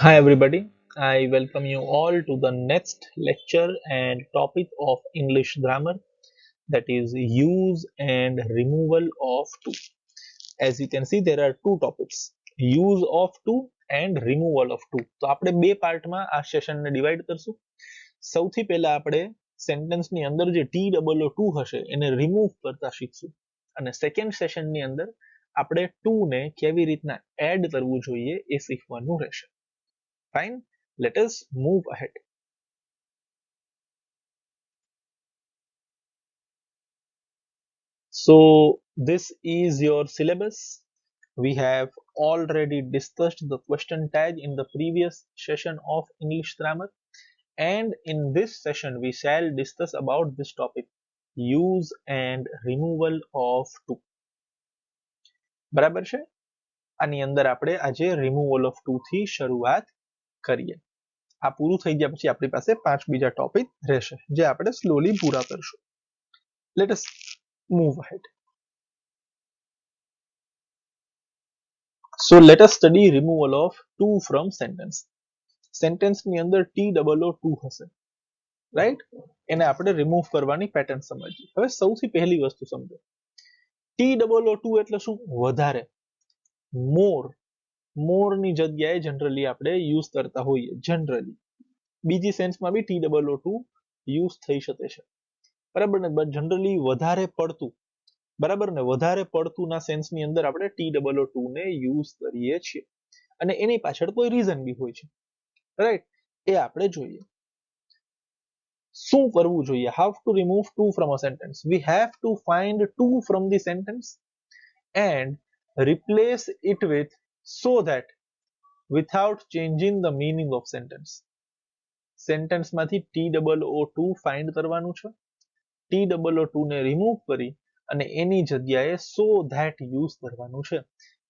Hi everybody, I welcome you all to the next lecture and topic of English grammar, that is use and removal of to. As you can see, there are two topics, use of to and removal of to. તો આપણે બે પાર્ટમાં આ સેશનને divide કરશું. સૌથી પહેલા આપણે સેન્ટેન્સની અંદર જે TOO હશે એને રિમૂવ કરતા શીખશું અને સેકન્ડ સેશનની અંદર આપણે ટુ ને કેવી રીતના એડ કરવું જોઈએ એ શીખવાનું રહેશે. Fine, let us move ahead. So this is your syllabus. We have already discussed the question tag in the previous session of English grammar, and in this session we shall discuss about this topic, use and removal of to. બરાબર છે? આની અંદર આપણે આજે removal of to થી શરૂઆત કરીએ. આ પૂરું થઈ ગયા પછી આપણી પાસે પાંચ બીજા ટોપિક રહેશે જે આપણે સ્લોલી પૂરા કરશું. Let us move ahead. So let us study removal of to from sentence. Sentence ની અંદર TOO હશે, રાઈટ? એને આપણે રિમૂવ કરવાની પેટર્ન સમજીએ. હવે સૌથી પહેલી વસ્તુ સમજો, TOO એટલે શું? વધારે, મોર ની જગ્યાએ જનરલી આપણે યુઝ કરતા હોઈએ. જનરલી બીજી સેન્સમાં બી TOO યુઝ થઈ શકે છે, બરાબર ને? બટ જનરલી વધારે પડતું, બરાબર ને, વધારે પડતું ના સેન્સની અંદર આપણે TOO ને યુઝ કરીએ છીએ અને એની પાછળ કોઈ રીઝન બી હોય છે, રાઈટ? એ આપણે જોઈએ. શું કરવું જોઈએ? How to remove too from a sentence? We have to find too from the sentence and replace it with so that without changing the meaning of sentence. Sentence માંથી TOO ફાઇન્ડ કરવાનું છે, TOO ને remove કરી અને એની જગ્યાએ so that use કરવાનું છે,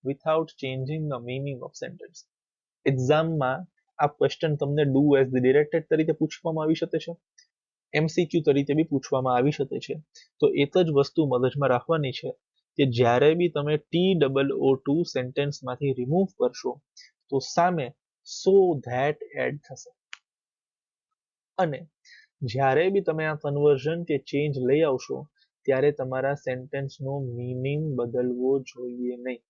without changing the meaning of sentence. એક્ઝામમાં આ ક્વેશ્ચન તમને ડુ એઝ ધ ડિરેક્ટેડ તરીકે પૂછવામાં આવી શકે છે, MCQ તરીકે બી પૂછવામાં આવી શકે છે. તો એક જ વસ્તુ મગજમાં રાખવાની છે કે જ્યારે બી તમે TOO સેન્ટેન્સમાંથી રિમૂવ કરશો તો સામે so that એડ થશે અને જ્યારે બી તમે આ કન્વર્ઝન કે ચેન્જ લઈ આવશો ત્યારે તમારા સેન્ટેન્સનો મીનિંગ બદલવો જોઈએ નહીં.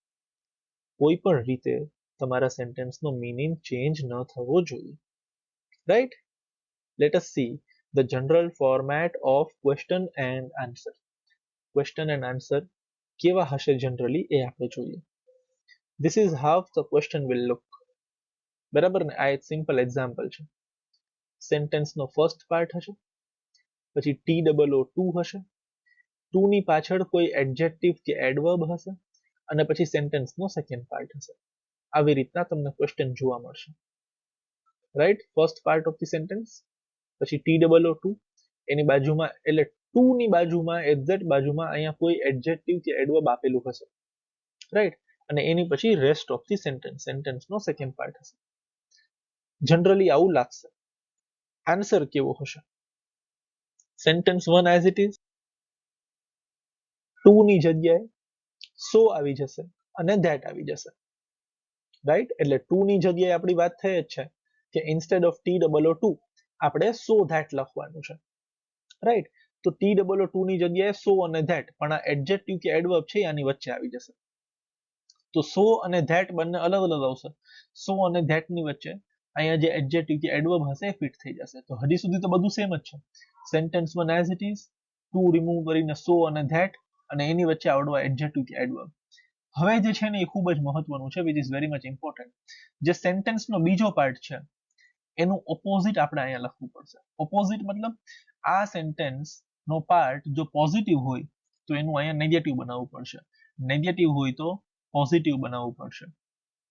કોઈ પણ રીતે તમારા સેન્ટેન્સનો મીનિંગ ચેન્જ ન થવો જોઈએ, right? Let S C the general format of question and answer. Question and answer કેવા હશે generally એ આપણે જોઈએ. This is how the question will look. બરાબર ને? આ એક સિમ્પલ એક્ઝામ્પલ છે. સેન્ટેન્સ નો ફર્સ્ટ પાર્ટ હશે, પછી TOO હશે, ટુ ની પાછળ કોઈ એડજેક્ટિવ કે એડવર્બ હશે અને પછી સેન્ટેન્સ નો સેકન્ડ પાર્ટ હશે. આવી રીતના તમને ક્વેશ્ચન જોવા મળશે, right? First part of the sentence, પછી TOO, એની બાજુમાં એટલે ટુ ની બાજુમાં એક્ઝેક્ટ બાજુમાં અહીંયા કોઈ એડજેક્ટિવ કે એડવર્બ આપેલું હશે, રાઈટ? અને એની પછી રેસ્ટ ઓફ ધી સેન્ટેન્સનો સેકન્ડ પાર્ટ હશે. જનરલી આવું લાગશે. આન્સર કેવો હશે? Sentence 1 as it is, two ની જગ્યાએ સો આવી જશે અને ધેટ આવી જશે, રાઈટ? એટલે ટુ ની જગ્યાએ આપણી વાત થઈ જ છે કે ઇન્સ્ટેડ ઓફ TOO આપણે so that લખવાનું છે, રાઈટ? તો TOO ની જગ્યાએ so અને that, પણ આ એડજેક્ટિવ કે એડવર્બ છે આની વચ્ચે આવી જશે. તો so અને that બંને અલગ અલગ આવશે. so અને that ની વચ્ચે અહીંયા જે એડજેક્ટિવ કે એડવર્બ હશે એ ફિટ થઈ જશે. તો હજી સુધી તો બધું સેમ જ છે. Sentence 1 as it is, two remove કરીને so અને that અને એની વચ્ચે આવડો એડજેક્ટિવ કે એડવર્બ. હવે જે છે ને એ ખૂબ જ મહત્વનું છે, which is very much important. જે સેન્ટેન્સનો બીજો પાર્ટ છે એનું ઓપોઝિટ આપણે અહીંયા લખવું પડશે. ઓપોઝિટ મતલબ આ સેન્ટેન્સ નો પાર્ટ જો પોઝિટિવ હોય તો એનું અહીંયા નેગેટિવ બનાવવું પડશે, નેગેટિવ હોય તો પોઝિટિવ બનાવવું પડશે.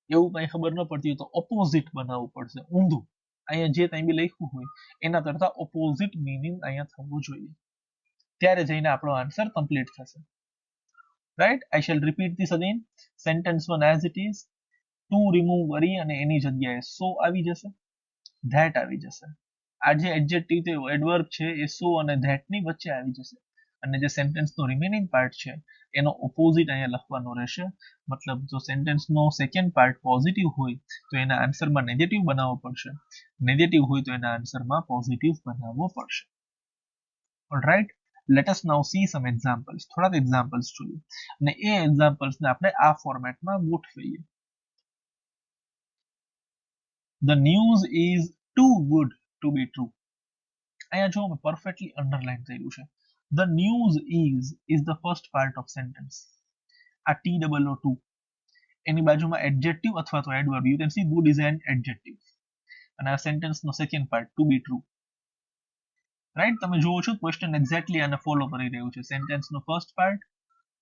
એવું કંઈ ખબર ન પડતી હોય તો ઓપોઝિટ બનાવવું પડશે, ઊંધું. અહીંયા જે કંઈ બી લખ્યું હોય એના કરતા ઓપોઝિટ મીનિંગ અહીંયા થવું જોઈએ, ત્યારે જઈને આપણો આન્સર કમ્પ્લીટ થશે, right? I shell repeat this again. Sentence 1 as it is, two remove કરી અને એની જગ્યાએ સો આવી જશે, ધેટ આવી જશે. આ જે એડજેક્ટિવ કે એડવર્બ છે એ સો અને ધેટ ની વચ્ચે આવી જશે અને જે સેન્ટેન્સનો રિમેનિંગ પાર્ટ છે એનો ઓપોઝિટ અહીંયા લખવાનો રહેશે. મતલબ જો સેન્ટેન્સનો સેકન્ડ પાર્ટ પોઝિટિવ હોય તો એના આન્સરમાં નેગેટિવ બનાવવો પડશે, નેગેટિવ હોય તો એના આન્સરમાં પોઝિટિવ બનાવવો પડશે. ઓલરાઈટ, લેટ અસ નાઉ સી સમ એક્ઝામ્પલ્સ. થોડાક એક્ઝામ્પલ્સ જોઈએ અને એ એક્ઝામ્પલ્સને આપણે આ ફોર્મેટમાં ગોઠવીએ. The news is too good to be true. અહીંયા જો મેં પરફેક્ટલી અંડરલાઈન કર્યું છે. The news is the first part of sentence. આ TOO2 એની બાજુમાં એડજેક્ટિવ અથવા તો adverb. You can see good is an adjective. અને આ સેન્ટેન્સનો second part to be true. Right, તમે જુઓ છો ક્વેશ્ચન એક્ઝેક્ટલી આને ફોલો કરી રહ્યું છે. સેન્ટેન્સનો ફર્સ્ટ પાર્ટ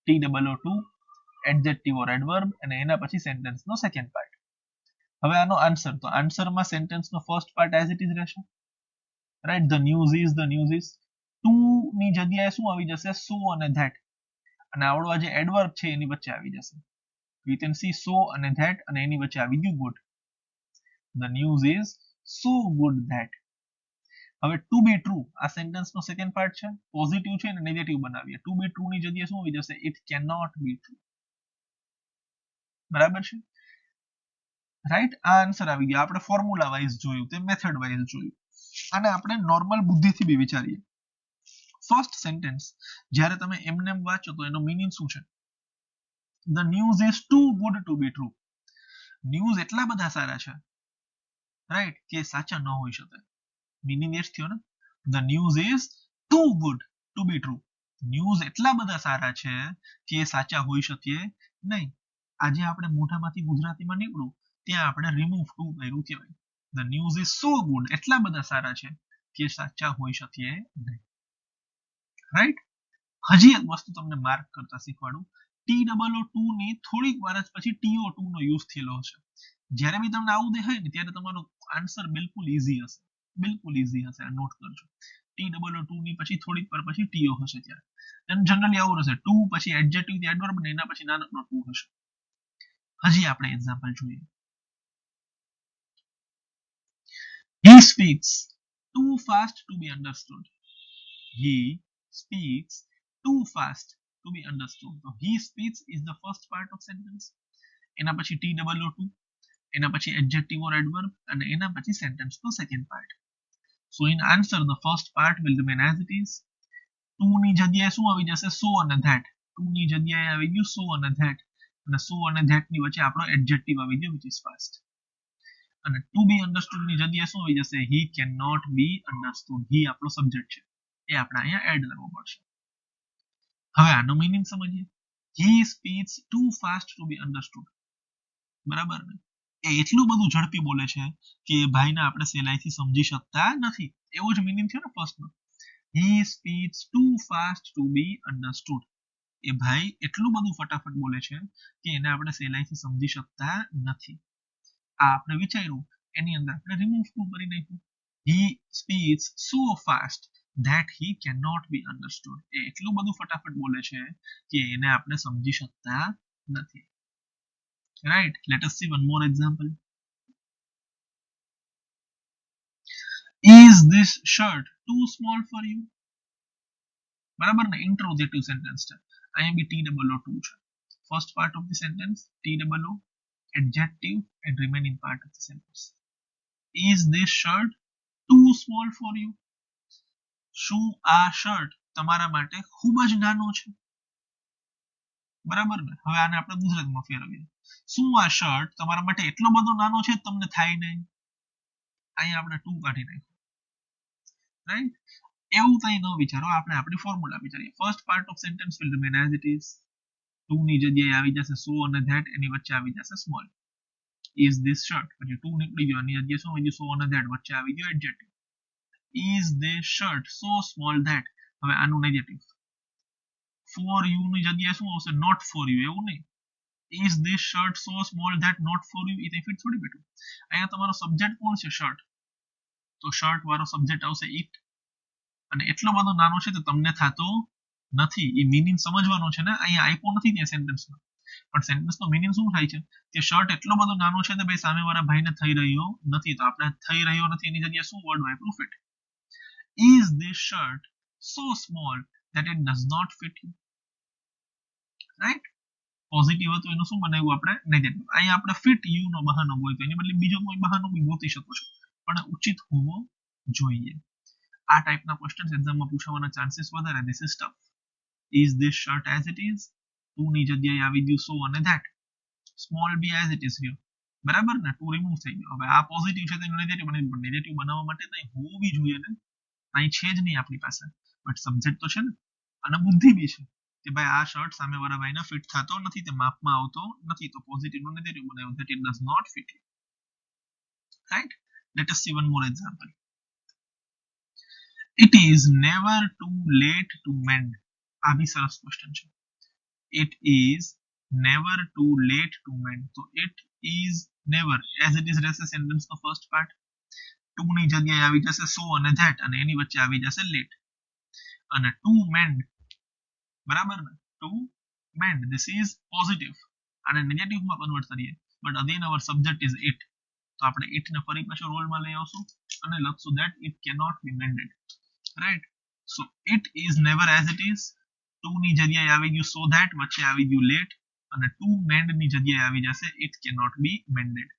TOO2 એડજેક્ટિવ ઓર એડવર્બ અને એના પછી સેન્ટેન્સનો સેકન્ડ પાર્ટ. હવે આનો આન્સર, તો આન્સરમાં સેન્ટેન્સનો first part as it is રહેશે. Right, the news is two ની જગ્યાએ શું આવી જશે? સો અને ધેટ. અને આવડો આ જે એડવર્બ છે એની વચ્ચે આવી જશે. યુ કેન સી સો અને ધેટ અને એની વચ્ચે આવી ગયું good. The news is so good that. હવે ટુ બી ટ્રુ આ સેન્ટેન્સનો સેકન્ડ પાર્ટ છે, પોઝિટિવ છે અને નેગેટિવ બનાવીએ. ટુ બી ટ્રુ ની જગ્યાએ શું આવી જશે? It can not be true. બરાબર છે, રાઈટ. આ આન્સર આવી ગયા. આપણે ફોર્મ્યુલા વાઇઝ જોયું, તે મેથડ વાઇઝ જોયું. અને આપણે નોર્મલ બુદ્ધિથી બી વિચારીએ. ફર્સ્ટ સેન્ટેન્સ જ્યારે તમે એમને વાંચો તો એનો મીનિંગ શું છે? The news is too good to be true. News એટલા બધા સારા છે, રાઈટ, કે સાચા ન હોઈ શકે. મીનિંગ એ જ થયો ને. The news is too good to be true. News એટલા બધા સારા છે કે સાચા હોઈ શકે નહીં. આજે આપણે મોઢામાંથી ગુજરાતીમાં નીકળું ત્યાં આપણે રિમૂવ ટુ કર્યું કહેવાય. The news is so good, એટલા બધા સારા છે કે સાચા હોઈ શકે નહીં. રાઈટ. હજી એક વસ્તુ તમને માર્ક કરતા શીખવાડું. TOO2 ની થોડીક વાર જ પછી TO2 નો યુઝ થયેલો હશે. જ્યારે બી તમને આવું દેખાય ને ત્યારે તમારો આન્સર બિલકુલ ઈઝી હશે, બિલકુલ ઈઝી હશે. આ નોટ કરજો. TOO2 ની પછી થોડીક વાર પછી TO હશે ત્યારે. એમ જનરલી આવું હશે. ટુ પછી એડજેક્ટિવ થી એડવર્બ ને એના પછી નાનકડો ટુ હશે. હજી આપણે એક્ઝામ્પલ જોઈએ. He speaks too fast to be understood. He speaks too fast to be understood. So he speaks is the first part of sentence. એના પછી TOO2, એના પછી adjective or adverb અને એના પછી sentence no second part. So in answer the first part will remain as it is. to ની જગ્યાએ શું આવી જશે? so અને that. to ની જગ્યાએ આવી ગયું so અને that. અને so અને that ની વચ્ચે આપણો adjective આવી ગયો which is fast. અને to be understood ની જગ્યાએ શું આવી જશે? he cannot be understood. he આપણો સબ્જેક્ટ છે, એ આપણે અહીંયા એડ કરવો પડશે. હવે આનો મીનિંગ સમજીએ. he speaks too fast to be understood. બરાબર ને? એ એટલું બધું ઝડપી બોલે છે કે ભાઈને આપણે સહેલાઈથી સમજી શકતા નથી. એવો જ મીનિંગ થયો ને ફર્સ્ટનો. he speaks too fast to be understood. એ ભાઈ એટલું બધું ફટાફટ બોલે છે કે એને આપણે સહેલાઈથી સમજી શકતા નથી. આ આપણે વિચાર્યું, એની અંદર આપણે રિમૂવ ટુ કરી નાખ્યું. he speaks so fast that he cannot be understood. એ એટલું બધું ફટાફટ બોલે છે કે એને આપણે સમજી શકતા નથી. Right, let us see one more example. Is this shirt too small for you? બરાબર ને? ઇન્ટ્રોગેટિવ સેન્ટેન્સ છે. અહીંયા બી TOO2 છે. First part of the sentence TOO, adjective and remaining part of the sentence. Is this shirt too small for you? શું આ shirt તમારા માટે ખૂબ જ નાનો છે? બરાબર ને? હવે આને આપણે ગુજરાતીમાં ફેરવીએ. શું આ શર્ટ તમારા માટે એટલો બધો નાનો છે તમને થાય નહીં? અહીંયા આપણે ટુ કાઢી નાખ્યું. રાઈટ, એવું કંઈ ન વિચારો, આપણે આપણી ફોર્મ્યુલા વિચારીએ. First part of sentence will remain as it is. Two ની જગ્યાએ આવી જશે સો અને ધેટ, એની વચ્ચે આવી જશે સ્મોલ. ઇઝ ધીસ શર્ટ, પછી ટુ નીકળી ગયો, એની જગ્યાએ શું આવી ગયું? સો અને ધેટ, વચ્ચે આવી ગયો adjective. Is this shirt so small that. હવે આનું નેગેટિવ. ફોર યુ ની જગ્યાએ શું આવશે? Not for you. એવું નહીં. Is this shirt so small that not for you? A fit થોડી બેઠું. અહીંયા તમારો સબ્જેક્ટ કોણ છે? શર્ટ. તો શર્ટ વાળો સબ્જેક્ટ આવશે ઇટ. અને એટલો બધો નાનો છે તો તમને થતો નથી. એ મીનિંગ સમજવાનો છે ને. અહીંયા આપ્યો નથી ત્યાં સેન્ટેન્સમાં, પણ સેન્ટેન્સનો મીનિંગ શું થાય છે કે શર્ટ એટલો બધો નાનો છે તો ભાઈ સામેવાળા ભાઈને થઈ રહ્યો નથી. તો આપણે થઈ રહ્યો નથી એની જગ્યાએ શું વર્ડ વાપરું? Fit. Is this shirt so small that it does not fit you, right? Positive હતું એનું શું બનાવ્યું આપણે નેગેટિવ. અહીંયા આપણે ફિટ યુ નો બહાનો હોય તો એની બદલે બીજો કોઈ બહાનો બી ગોતી શકો છો, પણ ઉચિત હોવો જોઈએ. આ ટાઈપના ક્વેશ્ચન્સ એક્ઝામમાં પૂછાવાના ચાન્સીસ વધારે. This is tough. Is this shirt as it is, two ની જગ્યાએ આવી ગયું સો અને that. Small be as it is રહ્યો, બરાબર ને, ટુ રિમૂવ થઈ ગયો. હવે આ પોઝિટિવ છે તો નેગેટિવ બને, પણ નેગેટિવ બનાવવા માટે તો હોવી જોઈએ ને, અહીં છે જ નહીં આપણી પાસે, બટ સબ્જેક્ટ તો છે ને, અને બુદ્ધિ બી છે કે ભાઈ આ શર્ટ સામેવાળા ભાઈને ફિટ થતો નથી, તે માપમાં આવતો નથી, તો પોઝિટિવ નો નેગેટિવ બનાવ્યો, that it does not fit you, right? Let us see one more example. It is never too late to mend. આ બી સરસ ક્વેશ્ચન છે. It is never too late to mend. તો it is never as it is રહેશે sentence નો first part, two ની જગ્યાએ આવી જશે so અને that, અને એની વચ્ચે આવી જશે late, અને to mend, બરાબર ને, to mend, this is positive, અને નેગેટિવ માં કન્વર્ટ કરીએ, but again our subject is it, તો આપણે it ને ફરી પાછો રોલમાં લઈ આવશું અને લખશું that it cannot be mended, right? So it is never as it is, to ની જગ્યાએ આવી ગયું so that, વચ્ચે આવી ગયું late, અને to mend ની જગ્યાએ આવી જશે it cannot be mended.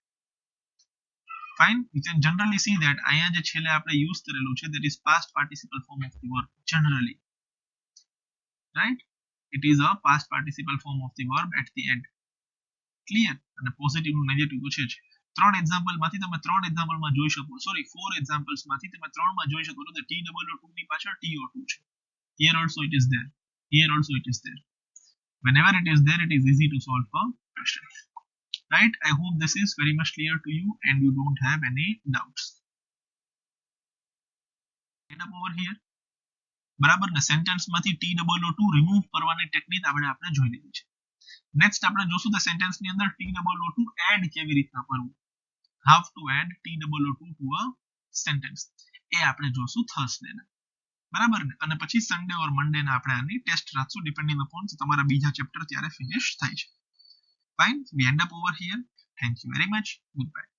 Fine, you can generally see that અહીંયા જે છેલ્લે આપણે યુઝ કરેલું છે that is past participle form of the verb generally, right? It is a past participle form of the verb at the end. Clear? અને positive નું negative તો છે જ. ત્રણ એક્ઝામ્પલ માંથી તમે ત્રણ એક્ઝામ્પલમાં જોઈ શકો, સોરી 4 એક્ઝામ્પલ્સ માંથી તમે ત્રણમાં જોઈ શકો છો કે TOO2 ની પાછળ TO2 છે. Here also it is there, here also it is there. Whenever it is there, it is easy to solve a question, right? I hope this is very much clear to you and you don't have any doubts. End up over here, બરાબર ને. Sentence માંથી TOO2 remove કરવાની technique આપણે જોઈ લીધી છે. Next આપણે જોશું તો સેન્ટેન્સ ની અંદર TOO2 એડ કેવી રીતના કરવું, how to add TOO2 to a sentence, એ આપણે જોશું થર્સડે ને, બરાબર ને. અને પછી સન્ડે ઓર મંડે ને આપણે આની ટેસ્ટ રાખશું ડિપેન્ડિંગ અપોન તમારા બીજા ચેપ્ટર ત્યારે ફિનિશ થાય છે. Fine, we end up over here. Thank you very much. Goodbye.